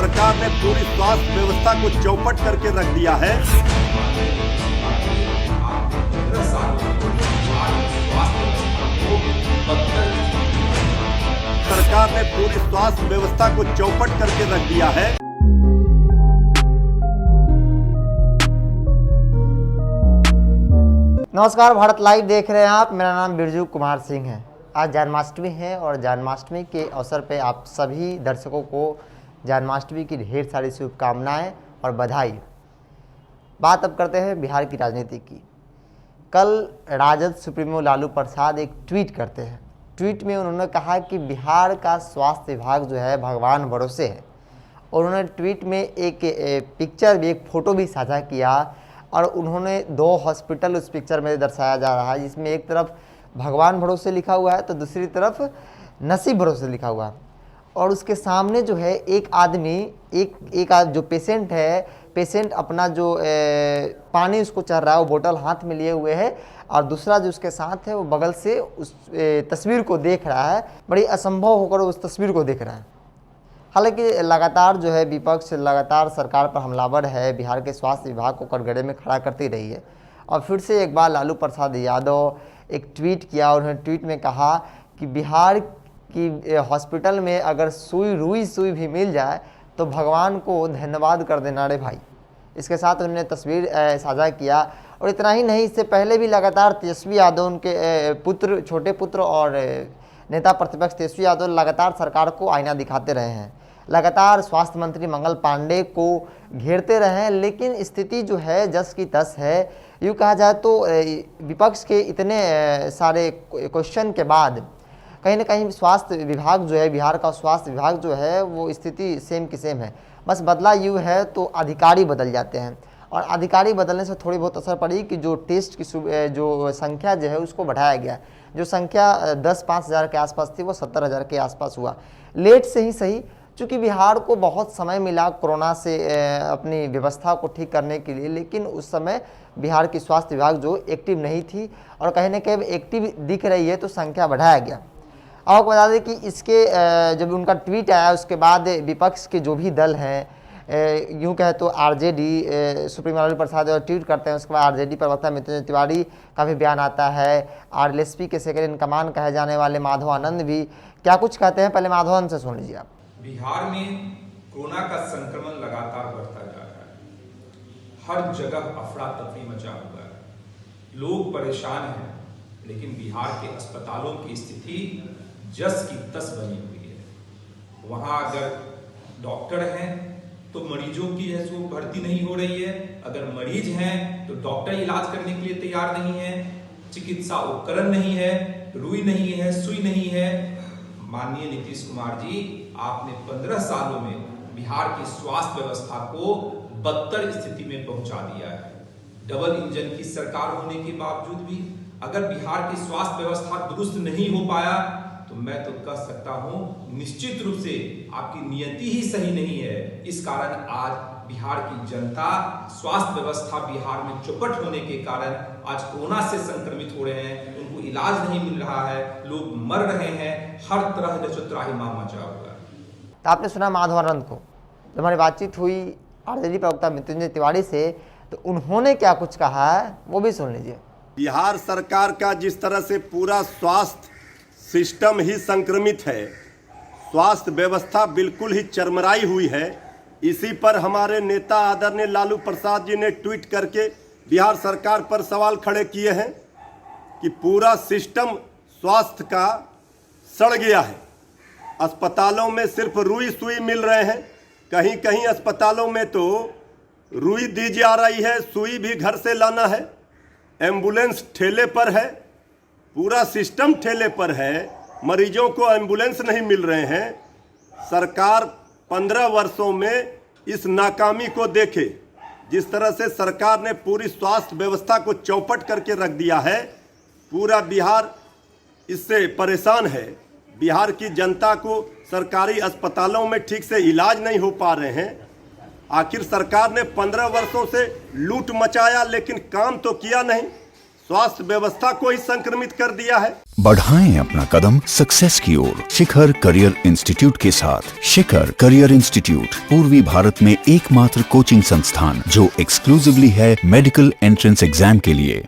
सरकार ने पूरी स्वास्थ्य व्यवस्था को चौपट करके रख दिया है। सरकार ने पूरी स्वास्थ्य व्यवस्था को चौपट करके रख दिया है। नमस्कार, भारत लाइव देख रहे हैं आप। मेरा नाम बिरजू कुमार सिंह है। आज जन्माष्टमी है और जन्माष्टमी के अवसर पे आप सभी दर्शकों को जन्माष्टमी की ढेर सारी शुभकामनाएं और बधाई। बात अब करते हैं बिहार की राजनीति की। कल राजद सुप्रीमो लालू प्रसाद एक ट्वीट करते हैं। ट्वीट में उन्होंने कहा कि बिहार का स्वास्थ्य विभाग जो है भगवान भरोसे है। और उन्होंने ट्वीट में एक पिक्चर भी, एक फ़ोटो भी साझा किया और उन्होंने दो हॉस्पिटल उस पिक्चर में दर्शाया जा रहा है, जिसमें एक तरफ भगवान भरोसे लिखा हुआ है तो दूसरी तरफ नसीब भरोसे लिखा हुआ है। और उसके सामने जो है एक आदमी, एक जो पेशेंट है, पेशेंट अपना जो पानी उसको चढ़ रहा है वो बोतल हाथ में लिए हुए है और दूसरा जो उसके साथ है वो बगल से उस तस्वीर को देख रहा है। बड़ी असंभव होकर उस तस्वीर को देख रहा है। हालांकि लगातार जो है विपक्ष लगातार सरकार पर हमलावर है, बिहार के स्वास्थ्य विभाग को कटघरे में खड़ा करती रही है। और फिर से एक बार लालू प्रसाद यादव एक ट्वीट किया और उन्होंने ट्वीट में कहा कि बिहार की हॉस्पिटल में अगर रुई सुई भी मिल जाए तो भगवान को धन्यवाद कर देना रे भाई। इसके साथ उन्होंने तस्वीर साझा किया। और इतना ही नहीं, इससे पहले भी लगातार तेजस्वी यादव, उनके पुत्र, छोटे पुत्र और नेता प्रतिपक्ष तेजस्वी यादव लगातार सरकार को आईना दिखाते रहे हैं, लगातार स्वास्थ्य मंत्री मंगल पांडे को घेरते रहे हैं। लेकिन स्थिति जो है जस की तस है। यूँ कहा जाए तो विपक्ष के इतने सारे क्वेश्चन के बाद कहीं ना कहीं स्वास्थ्य विभाग जो है, बिहार का स्वास्थ्य विभाग जो है वो स्थिति सेम की सेम है। बस बदला यूँ है तो अधिकारी बदल जाते हैं और अधिकारी बदलने से थोड़ी बहुत असर पड़ी कि जो टेस्ट की जो संख्या जो है उसको बढ़ाया गया। जो संख्या 10-5 हज़ार के आसपास थी वो 70,000 के आसपास हुआ। लेट से ही सही, चूँकि बिहार को बहुत समय मिला कोरोना से अपनी व्यवस्था को ठीक करने के लिए, लेकिन उस समय बिहार की स्वास्थ्य विभाग जो एक्टिव नहीं थी और कहीं ना कहीं एक्टिव दिख रही है तो संख्या बढ़ाया गया। आपको बता दें कि इसके जब उनका ट्वीट आया उसके बाद विपक्ष के जो भी दल हैं, यूँ कहे तो RJD, supremo Lalu Prasad tweet करते हैं, उसके बाद आरजेडी प्रवक्ता मृत्युंजय तिवारी का भी बयान आता है। आरएलएसपी के सेक्रेटरी इन कमान कहे जाने वाले माधव आनंद भी क्या कुछ कहते हैं, पहले माधव आनंद से सुन लीजिए आप। बिहार में कोरोना का संक्रमण लगातार बढ़ता जा रहा है। हर जगह अफरा तफरी मचा हुआ है, लोग परेशान हैं, लेकिन बिहार के अस्पतालों की स्थिति जस की तस बनी हुई है। वहां अगर डॉक्टर हैं तो मरीजों की है सो भर्ती नहीं हो रही है, अगर मरीज हैं तो डॉक्टर इलाज करने के लिए तैयार नहीं है, चिकित्सा उपकरण नहीं है, रुई नहीं है, सुई नहीं है। माननीय नीतीश कुमार जी, आपने 15 सालों में बिहार की स्वास्थ्य व्यवस्था को बदतर स्थिति में पहुंचा दिया है। डबल इंजन की सरकार होने के बावजूद भी अगर बिहार की स्वास्थ्य व्यवस्था दुरुस्त नहीं हो पाया तो मैं तो कह सकता हूं निश्चित रूप से आपकी नियति ही सही नहीं है। इस कारण आज बिहार की जनता, स्वास्थ्य व्यवस्था बिहार में चौपट होने के कारण आज कोरोना से संक्रमित हो रहे हैं, उनको इलाज नहीं मिल रहा है, लोग मर रहे हैं, हर तरह से त्राहिमाम मचा हुआ है। तो आपने सुना माधव आनंद को, जब हमारी बातचीत हुई आरजेडी प्रवक्ता मृत्युंजय तिवारी से तो उन्होंने क्या कुछ कहा है वो भी सुन लीजिए। बिहार सरकार का जिस तरह से पूरा स्वास्थ्य सिस्टम ही संक्रमित है, स्वास्थ्य व्यवस्था बिल्कुल ही चरमराई हुई है, इसी पर हमारे नेता आदरणीय लालू प्रसाद जी ने ट्वीट करके बिहार सरकार पर सवाल खड़े किए हैं कि पूरा सिस्टम स्वास्थ्य का सड़ गया है। अस्पतालों में सिर्फ रुई सुई मिल रहे हैं, कहीं कहीं अस्पतालों में तो रुई दी जा रही है, सुई भी घर से लाना है, एम्बुलेंस ठेले पर है, पूरा सिस्टम ठेले पर है, मरीजों को एम्बुलेंस नहीं मिल रहे हैं। सरकार 15 वर्षों में इस नाकामी को देखे, जिस तरह से सरकार ने पूरी स्वास्थ्य व्यवस्था को चौपट करके रख दिया है, पूरा बिहार इससे परेशान है। बिहार की जनता को सरकारी अस्पतालों में ठीक से इलाज नहीं हो पा रहे हैं। आखिर सरकार ने 15 वर्षों से लूट मचाया लेकिन काम तो किया नहीं। स्वास्थ्य व्यवस्था को ही संक्रमित कर दिया है। बढ़ाएं अपना कदम सक्सेस की ओर शिखर करियर इंस्टीट्यूट के साथ। शिखर करियर इंस्टीट्यूट पूर्वी भारत में एकमात्र कोचिंग संस्थान जो एक्सक्लूसिवली है मेडिकल एंट्रेंस एग्जाम के लिए।